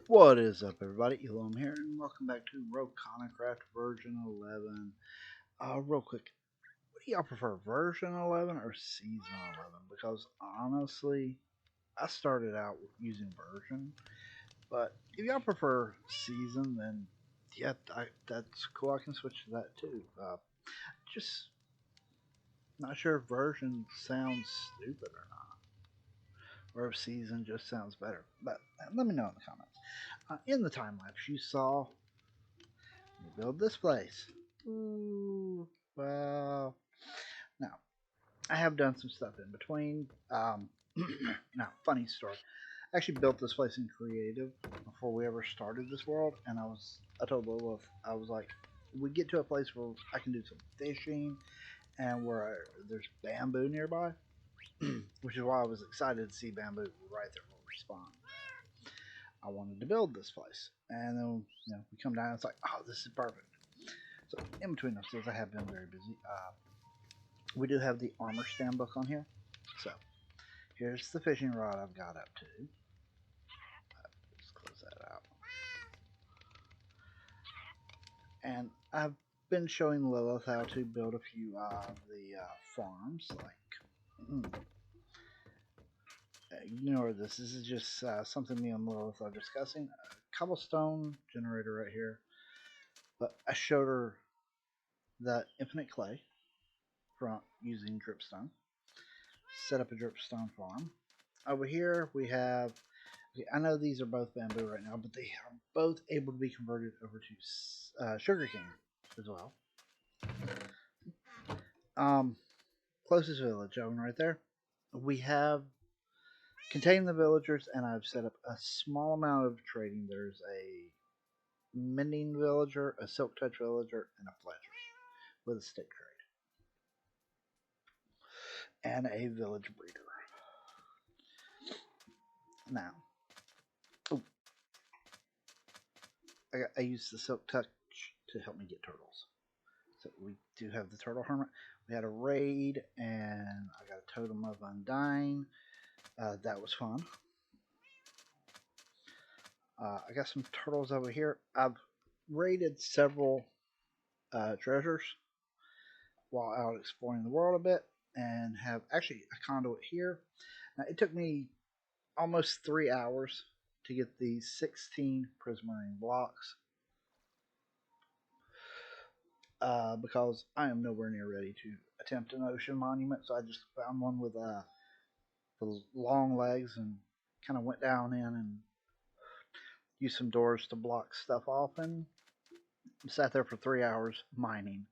What is up, everybody? Elam here, and welcome back to Rokana Craft version 11. Real quick, what do y'all prefer, version 11 or season 11? Because honestly, I started out using version, but if y'all prefer season, then yeah, that's cool. I can switch to that too. Just not sure if version sounds stupid or not, or if season just sounds better. But let me know in the comments. In the time lapse, you saw me build this place. Ooh, well, now I have done some stuff in between. Now, funny story. I actually built this place in creative before we ever started this world, and I told Lilith, I was like, we get to a place where I can do some fishing and there's bamboo nearby, which is why I was excited to see bamboo right there where we spawn. I wanted to build this place, and then we come down. And it's like, oh, this is perfect. So in between those things, I have been very busy. We do have the armor stand book on here. So here's the fishing rod I've got up to. Let's close that out. And I've been showing Lilith how to build a few of the farms. Ignore this. This is just something me and Lilith are discussing. A cobblestone generator right here. But I showed her the infinite clay from using dripstone. Set up a dripstone farm. Over here we have, okay, I know these are both bamboo right now, but they are both able to be converted over to sugarcane as well. Closest village over right there. We have contained the villagers, and I've set up a small amount of trading. There's a mending villager, a silk touch villager, and a fletcher with a stick trade, and a village breeder. Now, I use the silk touch to help me get turtles. So we do have the turtle hermit. We had a raid, and I got a totem of undying. That was fun. I got some turtles over here. I've raided several treasures while out exploring the world a bit, and have actually a conduit here. Now, it took me almost 3 hours to get these 16 prismarine blocks because I am nowhere near ready to attempt an ocean monument. So I just found one with the long legs and kind of went down in and used some doors to block stuff off, and sat there for 3 hours mining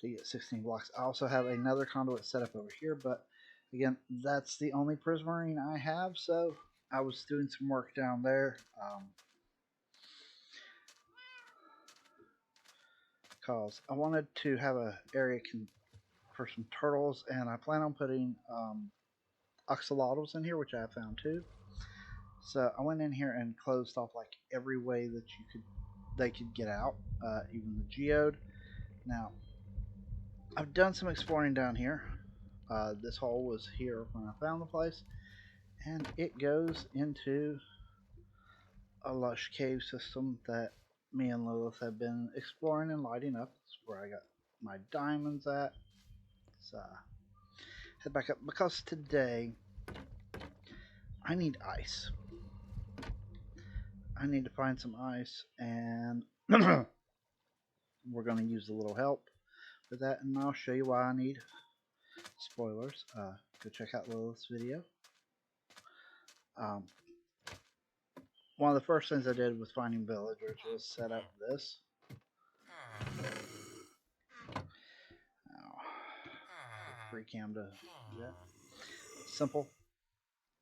to get 16 blocks. I also have another conduit set up over here, but again, that's the only prismarine I have, so I was doing some work down there because I wanted to have an area for some turtles, and I plan on putting axolotls in here, which I found too. So I went in here and closed off like every way that they could get out, even the geode. Now, I've done some exploring down here. This hole was here when I found the place, and it goes into a lush cave system that me and Lilith have been exploring and lighting up. That's where I got my diamonds at. So head back up because today I need ice. I need to find some ice, and we're going to use a little help with that, and I'll show you why I need. Spoilers, go check out Lilith's video. One of the first things I did with finding villagers was set up this. Free cam to do that. Simple,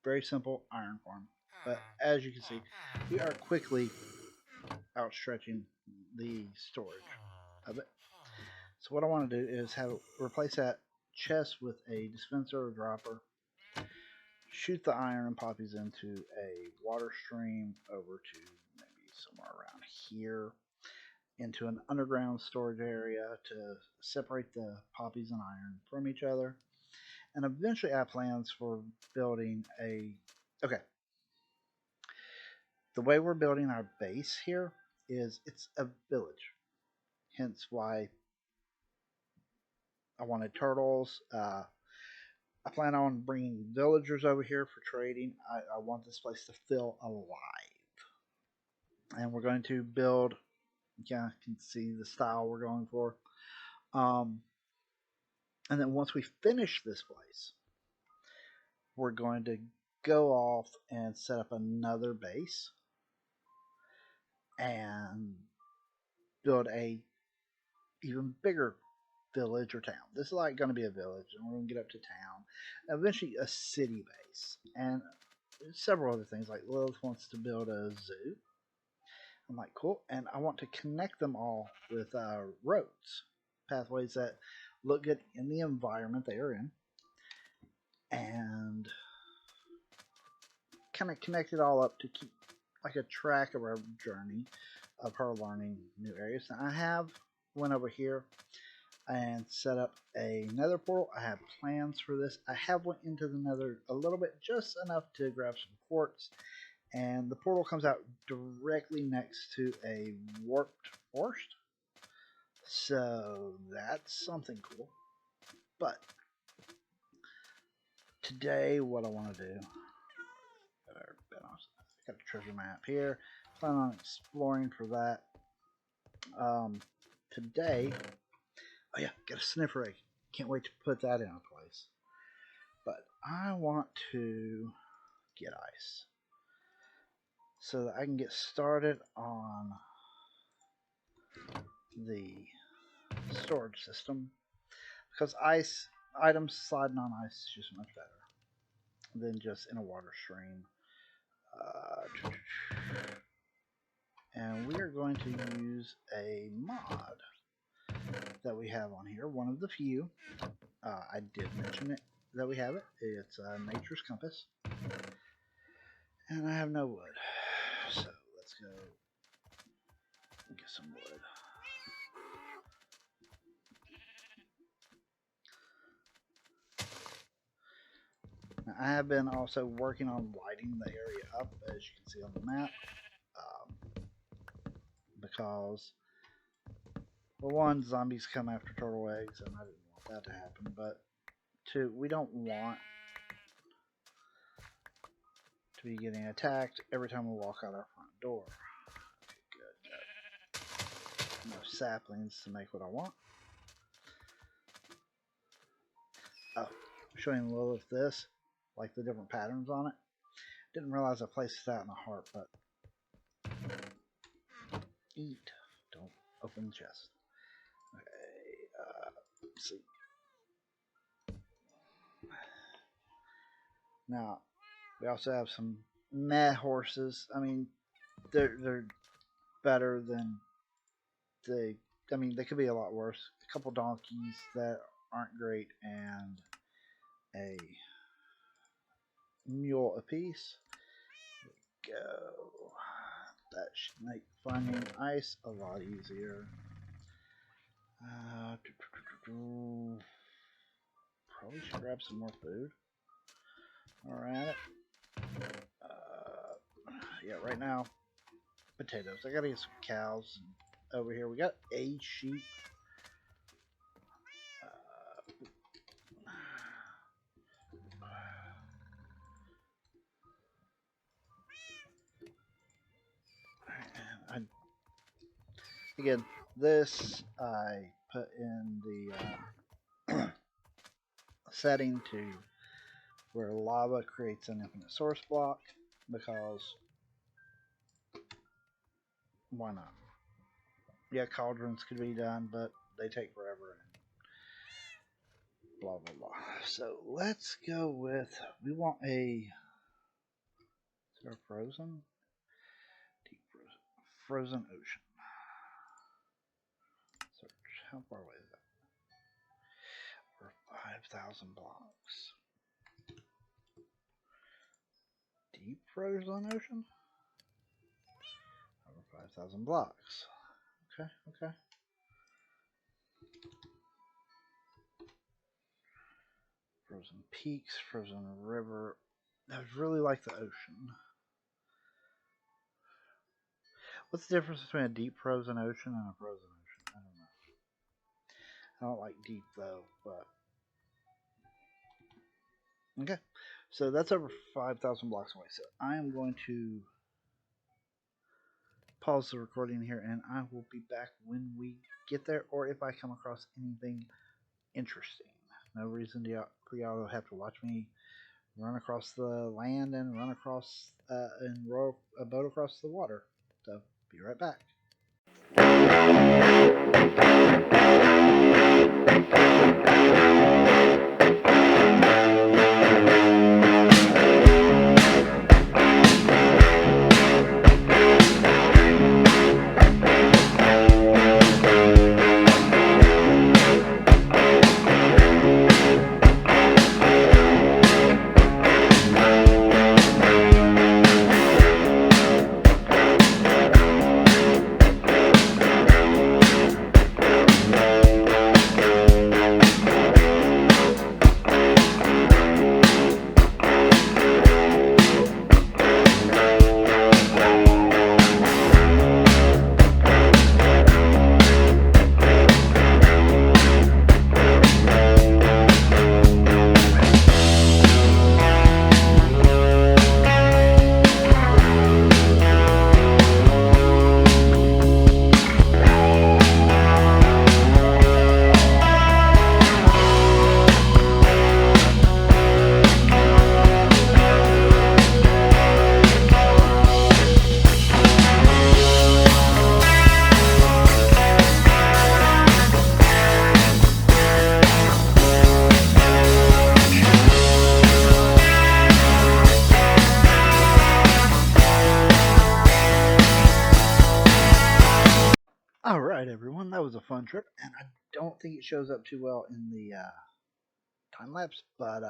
very simple iron farm. But as you can see, we are quickly outstretching the storage of it. So what I want to do is replace that chest with a dispenser or dropper, shoot the iron and poppies into a water stream over to maybe somewhere around here, into an underground storage area to separate the poppies and iron from each other. And eventually I have plans for building a... Okay. the way we're building our base here is it's a village. Hence why I wanted turtles. I plan on bringing villagers over here for trading. I want this place to feel alive. And we're going to build, yeah, you can see the style we're going for. And then once we finish this place, we're going to go off and set up another base and build a even bigger village or town. This is like going to be a village, and we're going to get up to town, eventually a city base, and several other things. Like Lilith wants to build a zoo. I'm like, cool, and I want to connect them all with roads, pathways that look good in the environment they are in, and kind of connect it all up to keep like a track of our journey of her learning new areas. Now I have went over here and set up another portal. I have plans for this. I have went into the nether a little bit, just enough to grab some quartz, and the portal comes out directly next to a warped forest. So that's something cool. But today what I want to do, got a treasure map here. Plan on exploring for that. Today, oh yeah, got a sniffer egg. Can't wait to put that in a place. But I want to get ice so that I can get started on the storage system, because ice items sliding on ice is just much better than just in a water stream. And we are going to use a mod that we have on here, one of the few. I did mention it that we have it. It's Nature's Compass, and I have no wood, so let's go get some wood. Now, I have been also working on lighting the area up, as you can see on the map, because, well, one, zombies come after turtle eggs, and I didn't want that to happen, but two, we don't want to be getting attacked every time we walk out our front door. Okay, good. Enough saplings to make what I want. Oh, showing Lilith this, like the different patterns on it. Didn't realize I placed it out in the heart, but eat. Don't open the chest. Okay, let's see. Now, we also have some meh horses. I mean, they're better than they. I mean, they could be a lot worse. A couple donkeys that aren't great, and a mule apiece. There we go. That should make finding ice a lot easier. Probably should grab some more food. Alright. Yeah, right now, potatoes. I gotta get some cows over here. We got a sheep. Again, this I put in the setting to where lava creates an infinite source block, because why not? Yeah, cauldrons could be done, but they take forever and blah blah blah. So let's go with, we want a, is there frozen? Deep frozen ocean. Search. How far away is that? We're 5,000 blocks. Deep frozen ocean? Over 5,000 blocks. Okay, okay. Frozen peaks, frozen river. I really like the ocean. What's the difference between a deep frozen ocean and a frozen ocean? I don't know. I don't like deep though, but okay. So that's over 5,000 blocks away. So I am going to pause the recording here, and I will be back when we get there, or if I come across anything interesting. No reason for y'all to have to watch me run across the land and run across and row a boat across the water. So be right back. Alright, everyone, that was a fun trip, and I don't think it shows up too well in the time lapse, but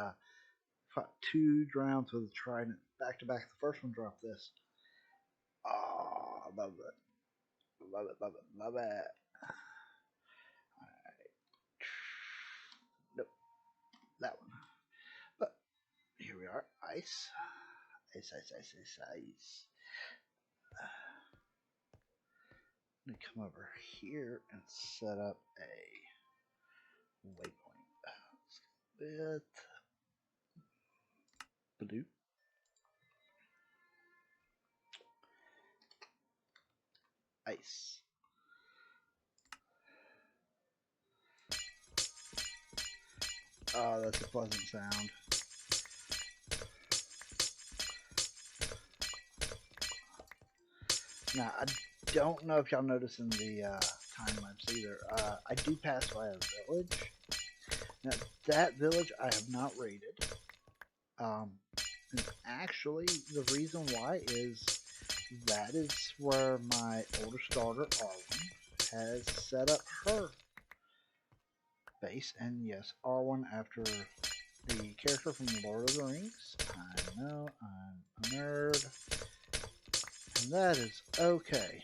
fought 2 rounds with a trident back to back. The first one dropped this. Oh, love it. Love it, love it, love it. Alright. Nope, that one. But here we are. Ice. Ice, ice, ice, ice, ice. I'm going to come over here and set up a waypoint. Bit. Badoo. Ice. Oh, that's a pleasant sound. Now, I don't know if y'all noticed in the time lapse either. I do pass by a village. Now, that village I have not raided. And actually, the reason why is that is where my oldest daughter, Arwen, has set up her base. And yes, Arwen, after the character from The Lord of the Rings. I know, I'm a nerd. And that is okay.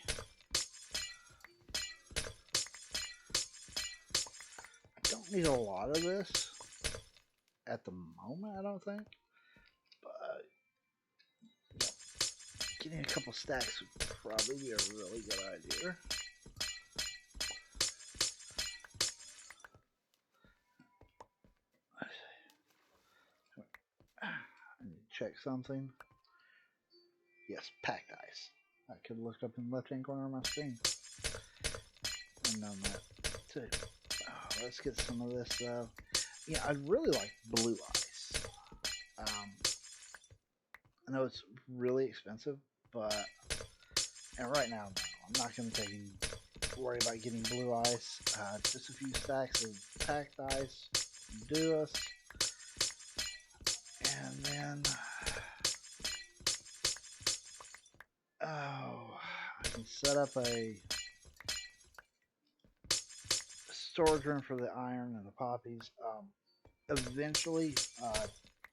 I don't need a lot of this at the moment, I don't think. But getting a couple stacks would probably be a really good idea. I need to check something. Yes, packed ice. I could look up in the left-hand corner of my screen. And done that too. Oh, let's get some of this though. Yeah, I'd really like blue ice. I know it's really expensive, but and right now, no, I'm not going to worry about getting blue ice. Just a few stacks of packed ice, do us, and then I can set up a storage room for the iron and the poppies. Eventually, I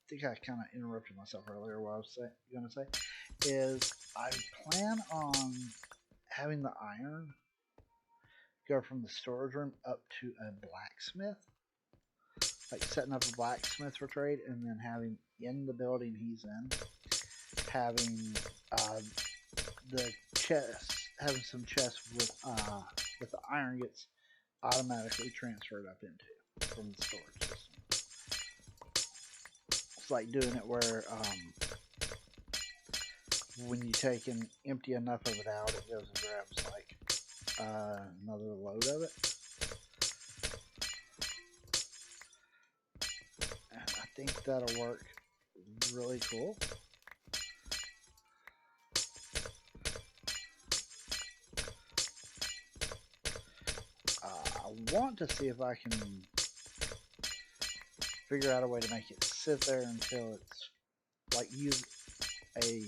think I kind of interrupted myself earlier. What I was going to say is I plan on having the iron go from the storage room up to a blacksmith, like setting up a blacksmith for trade, and then having in the building he's in, having the chests having some chests with that the iron gets automatically transferred up into from the storage system. It's like doing it where when you take and empty enough of it out, it goes and grabs like another load of it. And I think that'll work really cool. I want to see if I can figure out a way to make it sit there until it's like use a.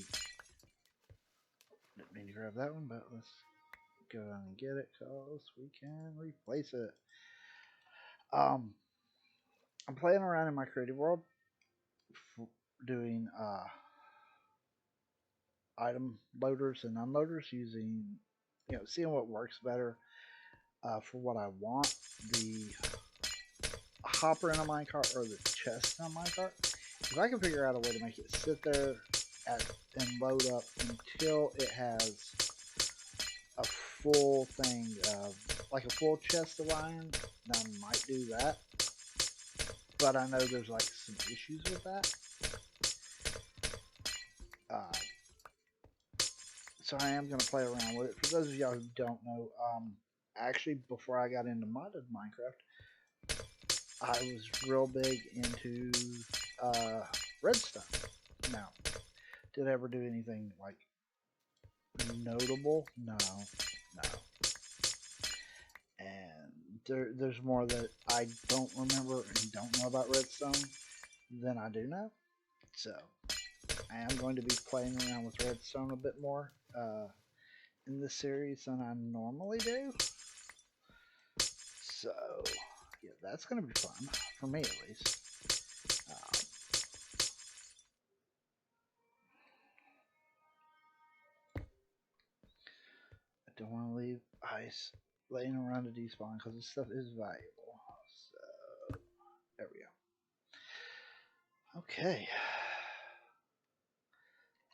Didn't mean to grab that one, but let's go down and get it because we can replace it. I'm playing around in my creative world, doing item loaders and unloaders using, seeing what works better for what I want. The hopper in a minecart or the chest in a minecart. If I can figure out a way to make it sit there and load up until it has a full thing of, like a full chest of iron, then I might do that. But I know there's like some issues with that. So I am going to play around with it. For those of y'all who don't know, actually before I got into modded Minecraft, I was real big into redstone. Now, did I ever do anything like notable? No. And there's more that I don't remember and don't know about redstone than I do know. So I am going to be playing around with redstone a bit more in this series than I normally do. So yeah, that's going to be fun for me at least. I don't want to leave ice laying around to despawn because this stuff is valuable. So there we go. Okay.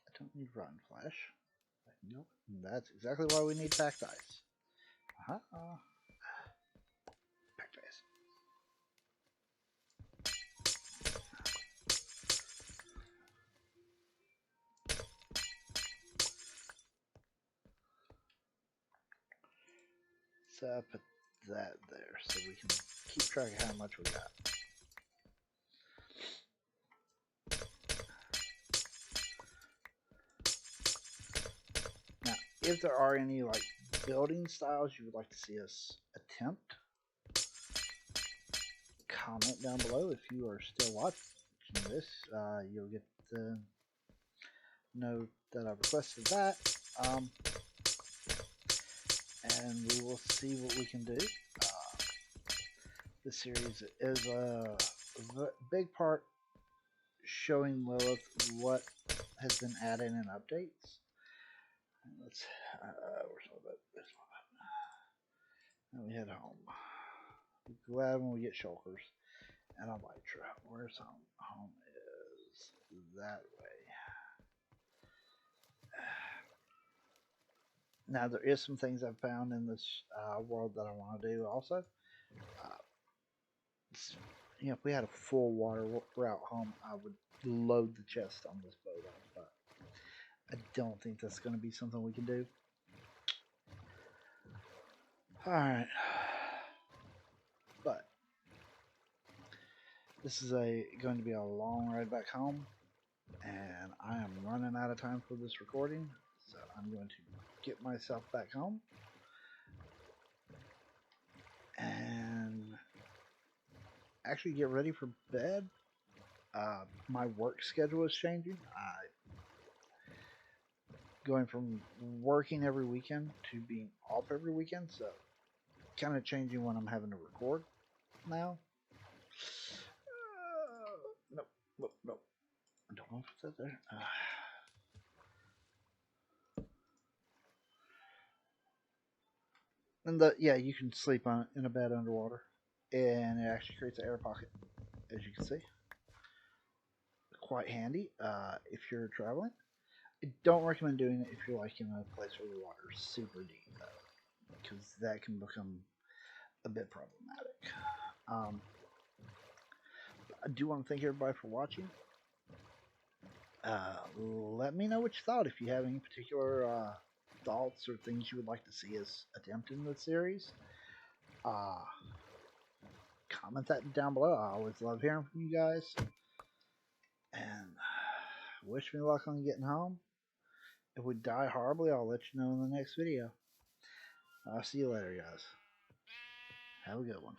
I don't need rotten flesh. Nope. That's exactly why we need packed ice. Packed ice. So I put that there so we can keep track of how much we got. Now, if there are any like building styles you would like to see us attempt, comment down below. If you are still watching this, you'll get to know that I've requested that. And we will see what we can do. This series is a big part showing Lilith what has been added in updates. Let's where's my boat? There's my boat. And we head home. Be glad when we get shulkers and elytra. Where's home? Home is that way. Now there is some things I've found in this world that I want to do also. If we had a full water route home, I would load the chest on this boat up, but I don't think that's going to be something we can do. Alright. But this is going to be a long ride back home, and I am running out of time for this recording, so I'm going to get myself back home and actually get ready for bed. My work schedule is changing. Going from working every weekend to being off every weekend, so kind of changing when I'm having to record now. Nope. I don't know if it's there. And you can sleep in a bed underwater, and it actually creates an air pocket, as you can see. Quite handy if you're traveling. I don't recommend doing it if you're like in a place where the water's super deep, though, because that can become a bit problematic. I do want to thank everybody for watching. Let me know what you thought. If you have any particular thoughts or things you would like to see us attempt in the series, uh, comment that down below. I always love hearing from you guys. And wish me luck on getting home. If we die horribly, I'll let you know in the next video. I'll see you later, guys. Have a good one.